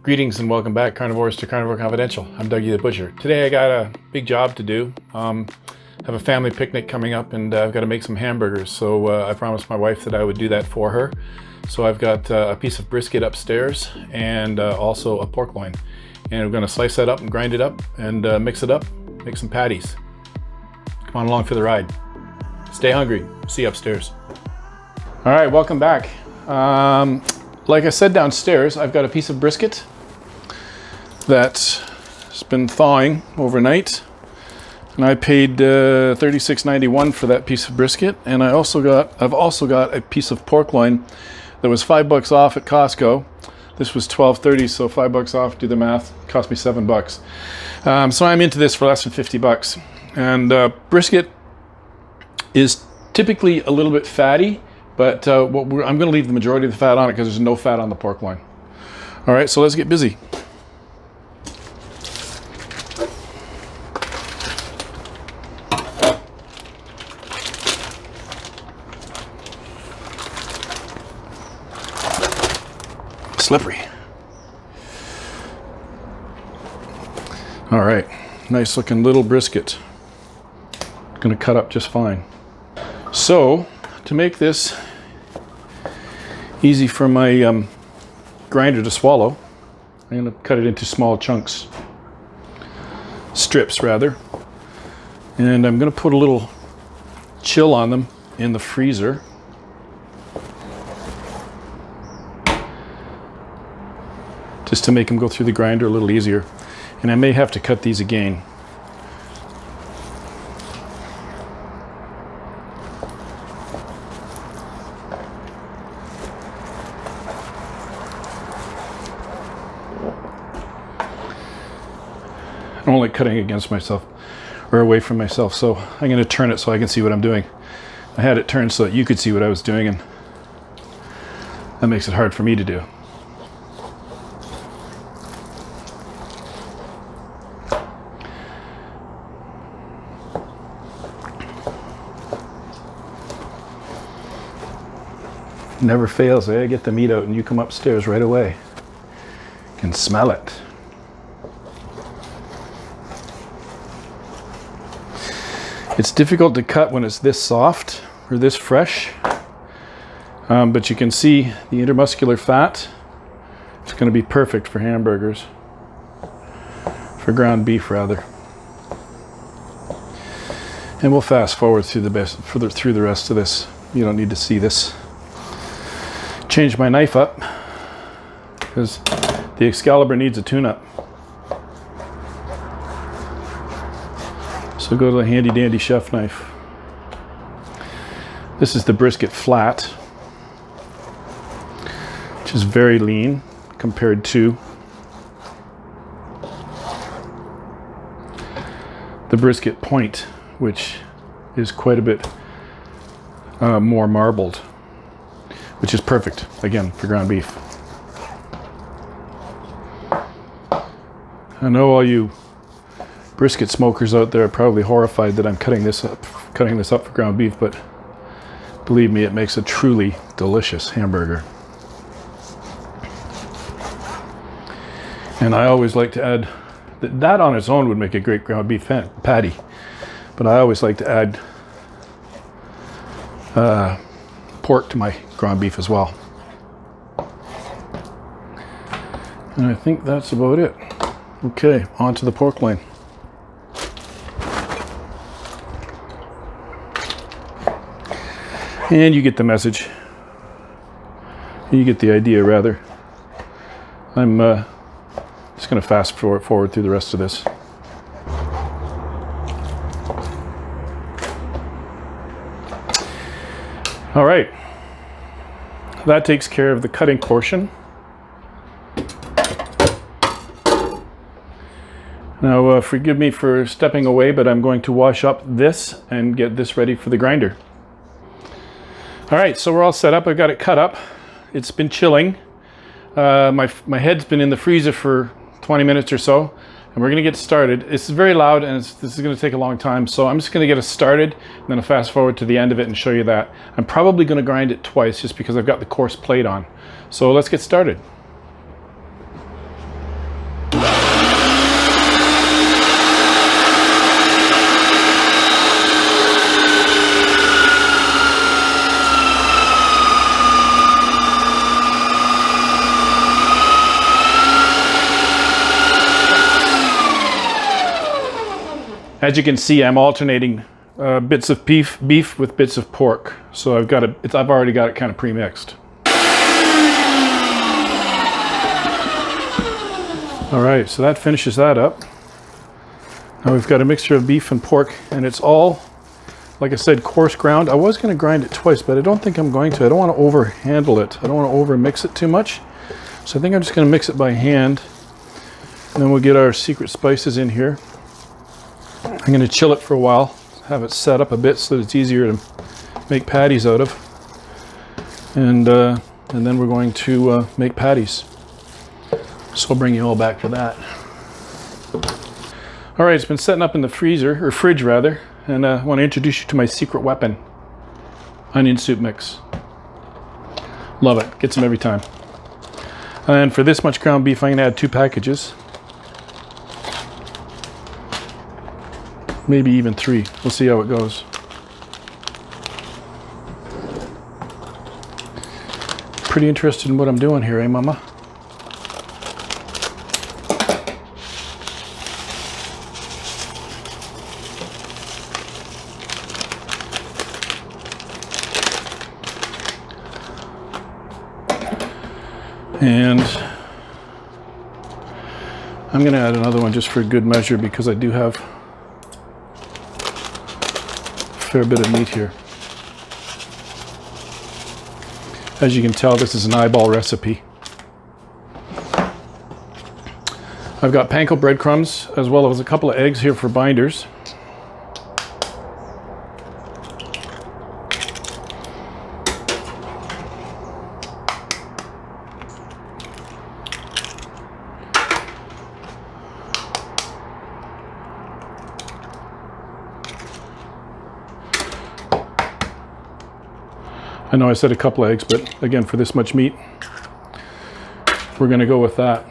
Greetings and welcome back, Carnivores, to Carnivore Confidential. I'm Dougie the Butcher. Today I got a big job to do. Have a family picnic coming up and I've got to make some hamburgers. So I promised my wife that I would do that for her. So I've got a piece of brisket upstairs and also a pork loin. And we're going to slice that up and grind it up and mix it up, make some patties. Come on along for the ride. Stay hungry. See you upstairs. All right, welcome back. Like I said downstairs, I've got a piece of brisket that's been thawing overnight, and I paid $36.91 for that piece of brisket. And I've also got a piece of pork loin that was $5 off at Costco. This was $12.30, so $5 off. Do the math. Cost me $7. So I'm into this for less than $50. And brisket is typically a little bit fatty, but I'm going to leave the majority of the fat on it because there's no fat on the pork loin. All right, so let's get busy. Slippery. All right, nice looking little brisket. Gonna cut up just fine. So to make this easy for my grinder to swallow, I'm gonna cut it into small chunks, strips rather, and I'm gonna put a little chill on them in the freezer. Just to make them go through the grinder a little easier. And I may have to cut these again. I'm only cutting against myself or away from myself, so I'm going to turn it so I can see what I'm doing. I had it turned so that you could see what I was doing, and that makes it hard for me to do. Never fails, eh? Get the meat out and you come upstairs right away. Can smell it. It's difficult to cut when it's this soft or this fresh, but you can see the intermuscular fat. It's going to be perfect for hamburgers, for ground beef rather. And we'll fast forward through the rest of this. You don't need to see this. Change my knife up because the Excalibur needs a tune-up. So go to the handy dandy chef knife. This is the brisket flat, which is very lean compared to the brisket point, which is quite a bit more marbled, which is perfect, again, for ground beef. I know all you brisket smokers out there are probably horrified that I'm cutting this up for ground beef, but believe me, it makes a truly delicious hamburger. And I always like to add, that on its own would make a great ground beef patty, but I always like to add pork to my ground beef as well. And I think that's about it. Okay, on to the pork loin. And you get the message. You get the idea, rather. I'm just going to fast forward through the rest of this. All right. That takes care of the cutting portion. Now, forgive me for stepping away, but I'm going to wash up this and get this ready for the grinder. All right, so we're all set up. I've got it cut up. It's been chilling. My head's been in the freezer for 20 minutes or so, and we're gonna get started. It's very loud, and this is gonna take a long time, so I'm just gonna get us started, and then I'll fast forward to the end of it and show you that. I'm probably gonna grind it twice just because I've got the coarse plate on. So let's get started. As you can see, I'm alternating bits of beef with bits of pork. So I've already got it kind of pre-mixed. All right, so that finishes that up. Now we've got a mixture of beef and pork, and it's all, like I said, coarse ground. I was going to grind it twice, but I don't think I'm going to. I don't want to over handle it. I don't want to over mix it too much. So I think I'm just going to mix it by hand. And then we'll get our secret spices in here. I'm going to chill it for a while, have it set up a bit so that it's easier to make patties out of. And then we're going to make patties. So I'll bring you all back to that. All right, it's been setting up in the freezer, or fridge rather, and I want to introduce you to my secret weapon, onion soup mix. Love it, get some every time. And for this much ground beef, I'm going to add 2 packages. Maybe even 3. We'll see how it goes. Pretty interested in what I'm doing here, eh, Mama? And I'm going to add another one just for good measure because I do have a fair bit of meat here. As you can tell, this is an eyeball recipe. I've got panko breadcrumbs as well as a couple of eggs here for binders. I know I said a couple of eggs, but again, for this much meat, we're going to go with that.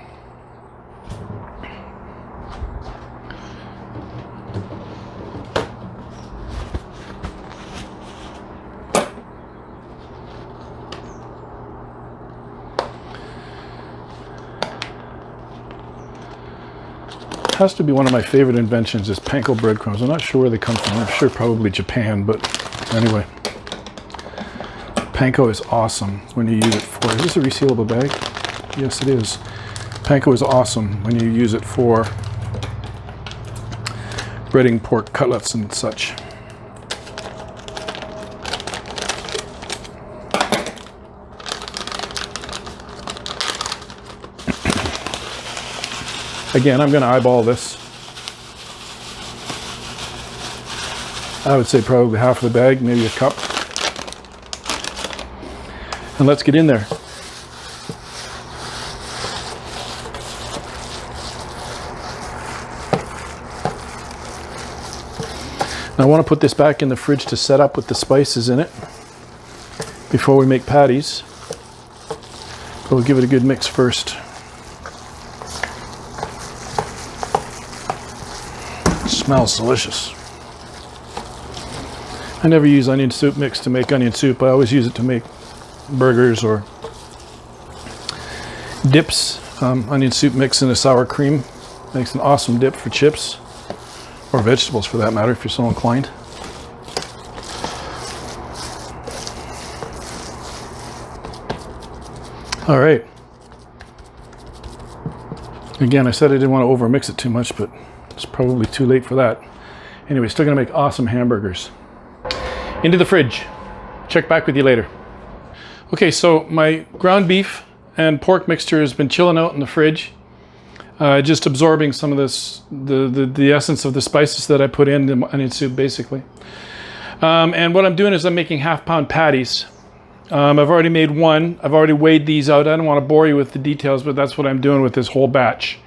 Has to be one of my favorite inventions is panko breadcrumbs. I'm not sure where they come from. I'm sure probably Japan, but anyway. Panko is awesome when you use it for... Is this a resealable bag? Yes, it is. Panko is awesome when you use it for breading pork cutlets and such. Again, I'm going to eyeball this. I would say probably half of the bag, maybe a cup. And let's get in there. Now I want to put this back in the fridge to set up with the spices in it before we make patties. But we'll give it a good mix first. It smells delicious. I never use onion soup mix to make onion soup. I always use it to make burgers or dips. Onion soup mix in a sour cream makes an awesome dip for chips or vegetables for that matter if you're so inclined. All right. Again, I said I didn't want to over mix it too much, but it's probably too late for that. Anyway, still gonna make awesome hamburgers. Into the fridge. Check back with you later. Okay, so my ground beef and pork mixture has been chilling out in the fridge, just absorbing some of this, the essence of the spices that I put in the onion soup, basically. And what I'm doing is I'm making half-pound patties. I've already made one. I've already weighed these out. I don't want to bore you with the details, but that's what I'm doing with this whole batch.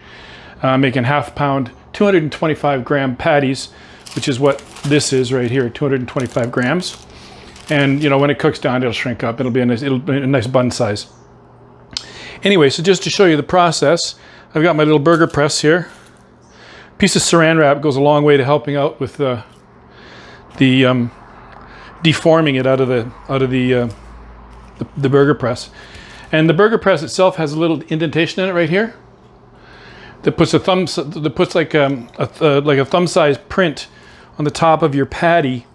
Making half-pound, 225-gram patties, which is what this is right here, 225 grams. And you know, when it cooks down, it'll shrink up. It'll be a nice bun size. Anyway, so just to show you the process, I've got my little burger press here. Piece of saran wrap goes a long way to helping out with the deforming it out of the burger press. And the burger press itself has a little indentation in it right here that puts like a thumb-size print on the top of your patty,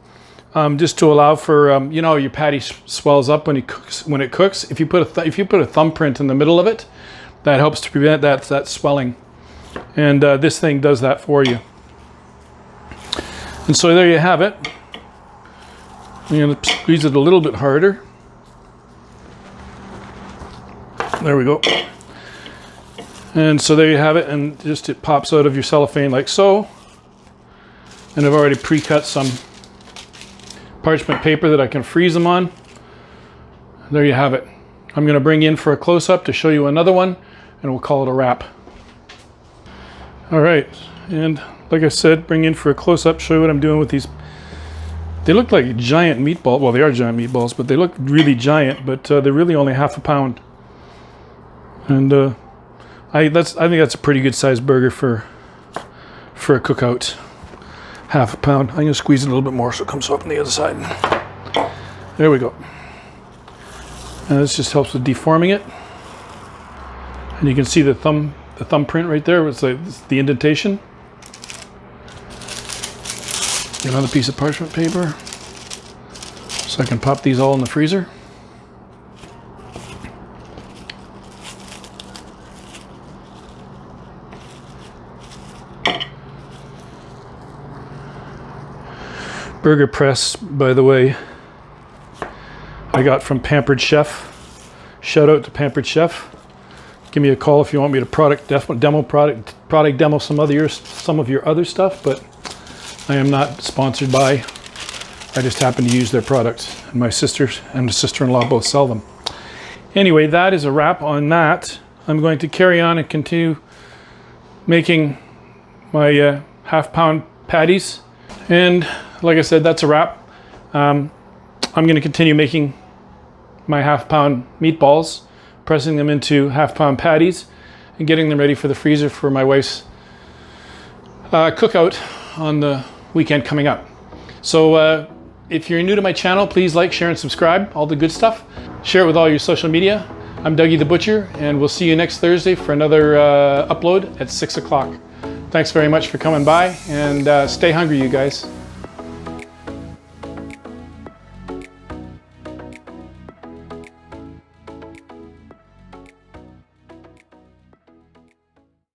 just to allow for you know, your patty swells up when it cooks. If you put a thumbprint in the middle of it, that helps to prevent that swelling. And this thing does that for you. And so there you have it. I'm going to squeeze it a little bit harder. There we go. And so there you have it, and just it pops out of your cellophane like so. And I've already pre-cut some parchment paper that I can freeze them on. There you have it. I'm going to bring in for a close-up to show you another one, and we'll call it a wrap. All right, and like I said, bring in for a close-up, show you what I'm doing with these. They look like giant meatballs. Well, they are giant meatballs, but they look really giant, but they're really only half a pound. And I think that's a pretty good sized burger for a cookout. Half a pound. I'm gonna squeeze it a little bit more so it comes up on the other side. There we go. And this just helps with deforming it. And you can see the thumbprint right there. It's like the indentation. Another piece of parchment paper, so I can pop these all in the freezer. Burger press, by the way, I got from Pampered Chef. Shout out to Pampered Chef. Give me a call if you want me to product demo some of your other stuff, but I am not sponsored by. I just happen to use their products, and my sisters and the sister-in-law both sell them. Anyway, that is a wrap on that. I'm going to carry on and continue making my half-pound patties. And like I said, that's a wrap. I'm going to continue making my half-pound meatballs, pressing them into half-pound patties, and getting them ready for the freezer for my wife's cookout on the weekend coming up. So if you're new to my channel, please like, share, and subscribe, all the good stuff. Share it with all your social media. I'm Dougie the Butcher, and we'll see you next Thursday for another upload at 6 o'clock. Thanks very much for coming by, and stay hungry, you guys.